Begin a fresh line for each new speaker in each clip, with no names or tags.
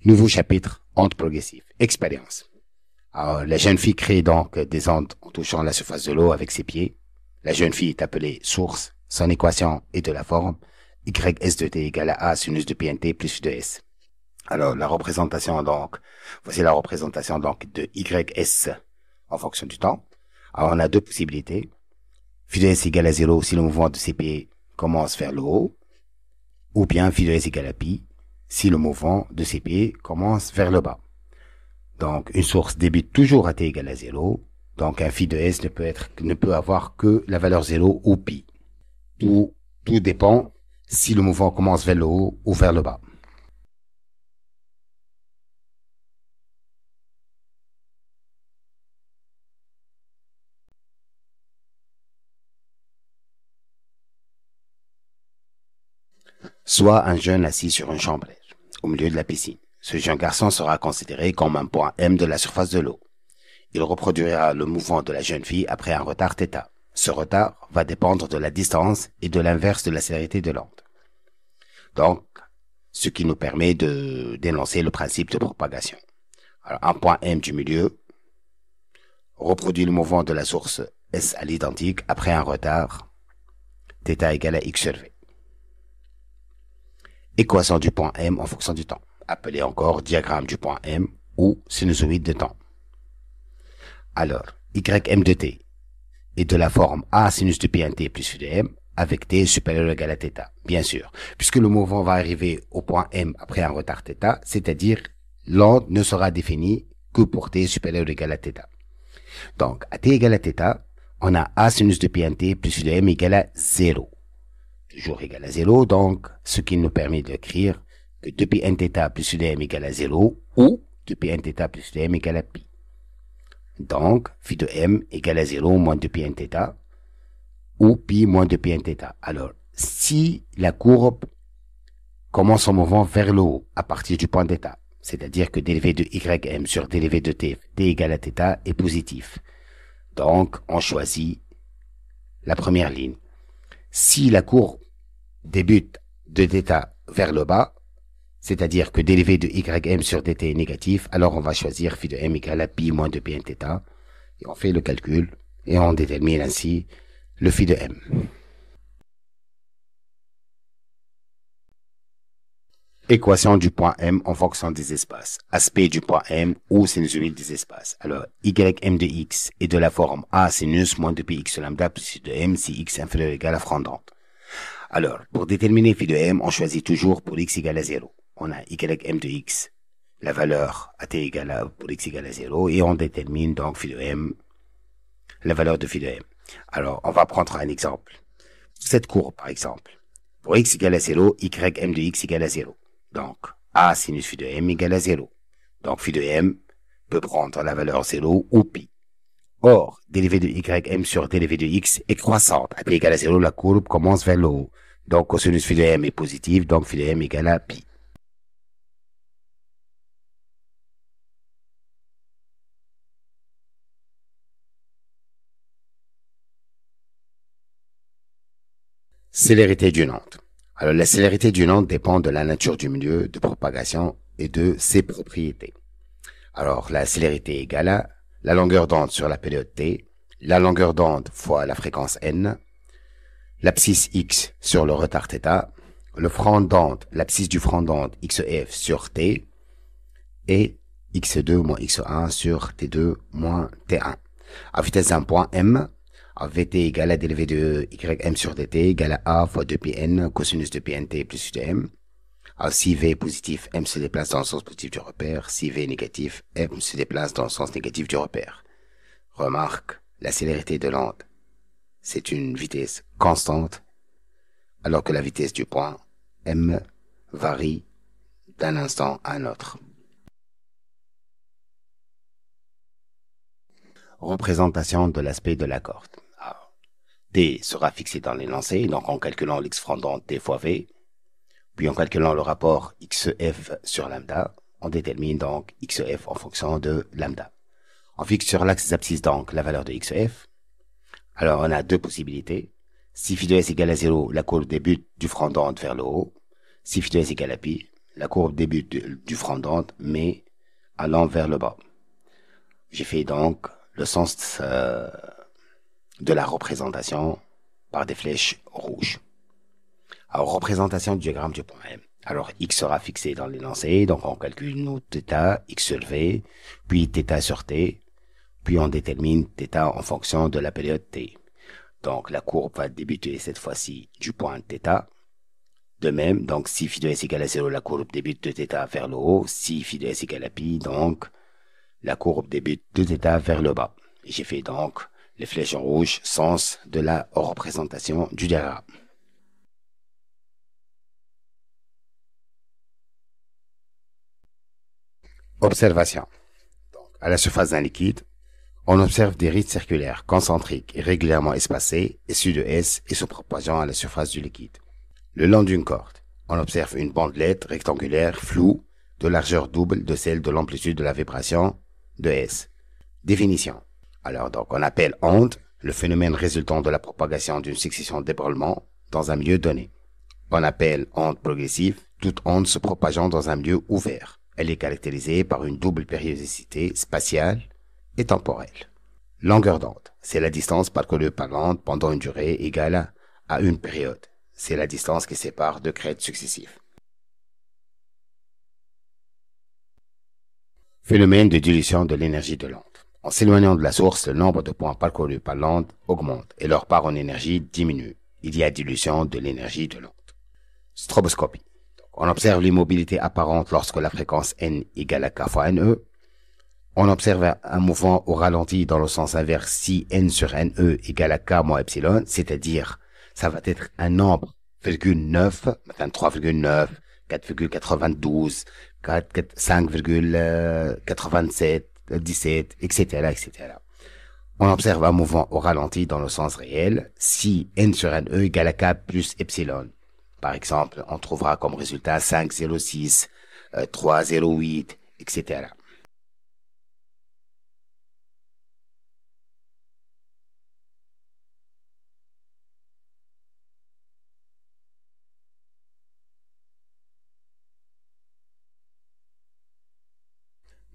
Nouveau chapitre, ondes progressives. Expérience. Alors, la jeune fille crée donc des ondes en touchant la surface de l'eau avec ses pieds. La jeune fille est appelée source. Son équation est de la forme YS de t égale à A sinus de PNT plus phi de S. Alors, la représentation donc, voici la représentation donc de YS en fonction du temps. Alors, on a deux possibilités. Phi de S égale à 0 si le mouvement de ses pieds commence vers le haut, ou bien phi de S égale à pi si le mouvement de ses pieds commence vers le bas. Donc, une source débute toujours à t égale à 0. Donc, un phi de S ne peut avoir que la valeur 0 ou pi. Tout dépend si le mouvement commence vers le haut ou vers le bas. Soit un jeune assis sur une chambrette, au milieu de la piscine. Ce jeune garçon sera considéré comme un point M de la surface de l'eau. Il reproduira le mouvement de la jeune fille après un retard θ. Ce retard va dépendre de la distance et de l'inverse de la célérité de l'onde. Donc, ce qui nous permet de d'énoncer le principe de propagation. Alors, un point M du milieu reproduit le mouvement de la source S à l'identique après un retard θ égale à x sur v. Équation du point M en fonction du temps, appelé encore diagramme du point M ou sinusoïde de temps. Alors, ym de t est de la forme A sinus de pt plus phi de m avec t supérieur ou égal à θ, bien sûr, puisque le mouvement va arriver au point M après un retard θ, c'est-à-dire l'onde ne sera définie que pour t supérieur ou égal à θ. Donc, à t égale à θ, on a A sinus de pt plus phi de m égale à 0. Toujours égal à 0, donc ce qui nous permet d'écrire que 2π nθ plus phi de m égale à 0 ou 2π nθ plus phi de m égale à pi. Donc, phi de m égale à 0 moins 2π nθ ou pi moins 2π nθ. Alors, si la courbe commence son mouvement vers le haut à partir du point θ, c'est-à-dire que dérivé de ym sur dérivé de t égale à θ est positif. Donc, on choisit la première ligne. Si la courbe débute de θ vers le bas, c'est-à-dire que dérivé de ym sur dt est négatif, alors on va choisir phi de m égale à pi moins 2π nθ, et on fait le calcul, et on détermine ainsi le phi de m. Équation du point M en fonction des espaces. Aspect du point M ou sinusoïde des espaces. Alors, ym de x est de la forme A sinus moins 2πx lambda plus phi de m si x inférieur ou égal à frondante. Alors, pour déterminer phi de m, on choisit toujours pour x égale à 0. On a ym de x, la valeur à t égale à, pour x égale à 0, et on détermine donc phi de m, la valeur de phi de m. Alors, on va prendre un exemple. Cette courbe, par exemple. Pour x égale à 0, ym de x égale à 0. Donc, A sinus phi de m égale à 0. Donc, phi de m peut prendre la valeur 0 ou pi. Or, dérivé de ym sur dérivé de x est croissante. À t égale à 0, la courbe commence vers le haut. Donc, cosinus phi de m est positif, donc phi de m égale à pi. Célérité d'une onde. Alors, la célérité d'une onde dépend de la nature du milieu de propagation et de ses propriétés. Alors, la célérité est égale à la longueur d'onde sur la période t, la longueur d'onde fois la fréquence n, l'abscisse x sur le retard θ, le front d'onde, l'abscisse du front d'onde xf sur t, et x2 moins x1 sur t2 moins t1. À vitesse d'un point m, à vt égale à dérivé de ym sur dt égale à a fois 2πn cosinus de pnt plus phi de m. Alors, si v est positif, m se déplace dans le sens positif du repère. Si v est négatif, m se déplace dans le sens négatif du repère. Remarque, la célérité de l'onde, c'est une vitesse constante, alors que la vitesse du point m varie d'un instant à un autre. Représentation de l'aspect de la corde. Alors, t sera fixé dans l'énoncé, donc en calculant l'ex-front d'onde t fois v, puis en calculant le rapport xf sur lambda, on détermine donc xf en fonction de lambda. On fixe sur l'axe des abscisses donc la valeur de xf. Alors on a deux possibilités. Si phi de s égale à 0, la courbe débute du front d'onde vers le haut. Si phi de s égale à pi, la courbe débute du front d'onde, mais allant vers le bas. J'ai fait donc le sens de la représentation par des flèches rouges. Alors, représentation du diagramme du point M. Alors, X sera fixé dans l'énoncé, donc on calcule nous θ, X sur V, puis θ sur T, puis on détermine θ en fonction de la période T. Donc, la courbe va débuter cette fois-ci du point θ. De même, donc, si phi de S égale à 0, la courbe débute de θ vers le haut. Si phi de S égale à pi, donc, la courbe débute de θ vers le bas. J'ai fait donc les flèches en rouge, sens de la représentation du diagramme. Observation. Donc, à la surface d'un liquide, on observe des rides circulaires, concentriques et régulièrement espacées, issues de S et se propageant à la surface du liquide. Le long d'une corde, on observe une bandelette rectangulaire floue de largeur double de celle de l'amplitude de la vibration de S. Définition. Alors donc, on appelle onde le phénomène résultant de la propagation d'une succession d'ébranlements dans un milieu donné. On appelle onde progressive toute onde se propageant dans un milieu ouvert. Elle est caractérisée par une double périodicité spatiale et temporelle. Longueur d'onde, c'est la distance parcourue par l'onde pendant une durée égale à une période. C'est la distance qui sépare deux crêtes successives. Phénomène de dilution de l'énergie de l'onde. En s'éloignant de la source, le nombre de points parcourus par l'onde augmente et leur part en énergie diminue. Il y a dilution de l'énergie de l'onde. Stroboscopie. On observe l'immobilité apparente lorsque la fréquence n égale à k fois ne. On observe un mouvement au ralenti dans le sens inverse si n sur ne égale à k moins epsilon, c'est-à-dire ça va être un nombre 9, 3,9, 4,92, 5,87, 17, etc., etc. On observe un mouvement au ralenti dans le sens réel si n sur ne égale à k plus epsilon. Par exemple, on trouvera comme résultat 5,06, 3,08, etc.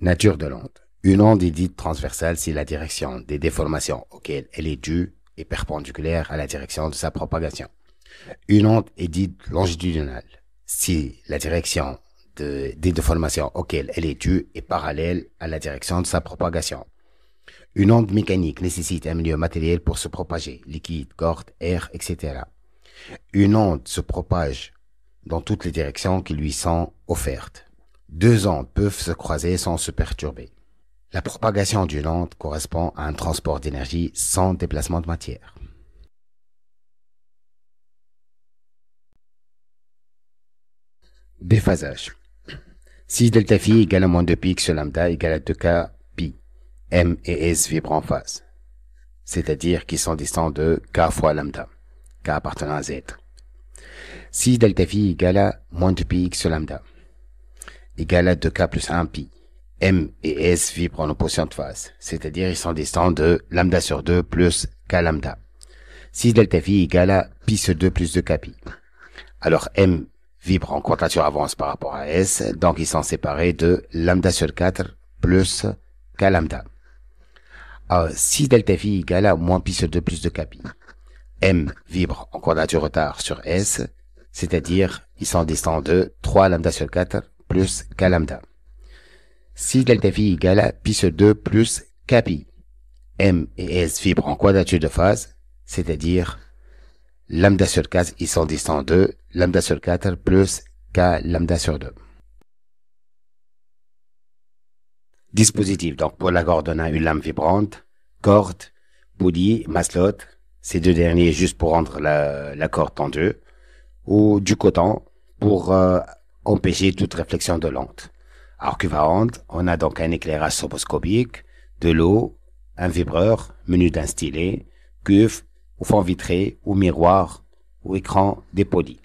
Nature de l'onde. Une onde est dite transversale si la direction des déformations auxquelles elle est due est perpendiculaire à la direction de sa propagation. Une onde est dite longitudinale si la direction des déformations auxquelles elle est due est parallèle à la direction de sa propagation. Une onde mécanique nécessite un milieu matériel pour se propager, liquide, corde, air, etc. Une onde se propage dans toutes les directions qui lui sont offertes. Deux ondes peuvent se croiser sans se perturber. La propagation d'une onde correspond à un transport d'énergie sans déplacement de matière. Déphasage. Si delta phi égale à moins 2 pi sur lambda égale à 2k pi, M et S vibrent en phase, c'est-à-dire qu'ils sont distants de k fois lambda, k appartenant à Z. Si delta phi égale à moins 2 pi x sur lambda égale à 2k plus 1 pi, M et S vibrent en opposition de phase, c'est-à-dire ils sont distants de lambda sur 2 plus k lambda. Si delta phi égale à pi sur 2 plus 2k pi, alors M vibre en quadrature avance par rapport à S, donc ils sont séparés de lambda sur 4 plus k lambda. Alors, si delta phi égale à moins pi sur 2 plus 2k pi, M vibre en quadrature retard sur S, c'est-à-dire ils sont distants de 3 lambda sur 4 plus k lambda. Si delta phi égale à pi sur 2 plus k pi, M et S vibrent en quadrature de phase, c'est-à-dire lambda sur 4, ils sont distants de lambda sur 4 plus k lambda sur 2. Dispositif, donc pour la corde, on a une lame vibrante, corde, poulie, masselotte, ces deux derniers juste pour rendre la corde tendue, ou du coton pour empêcher toute réflexion de l'onde. Alors qu'équivalente, on a donc un éclairage stroboscopique, de l'eau, un vibreur, menu d'un stylet, cuve, ou fond vitré, ou miroir, ou écran dépoli.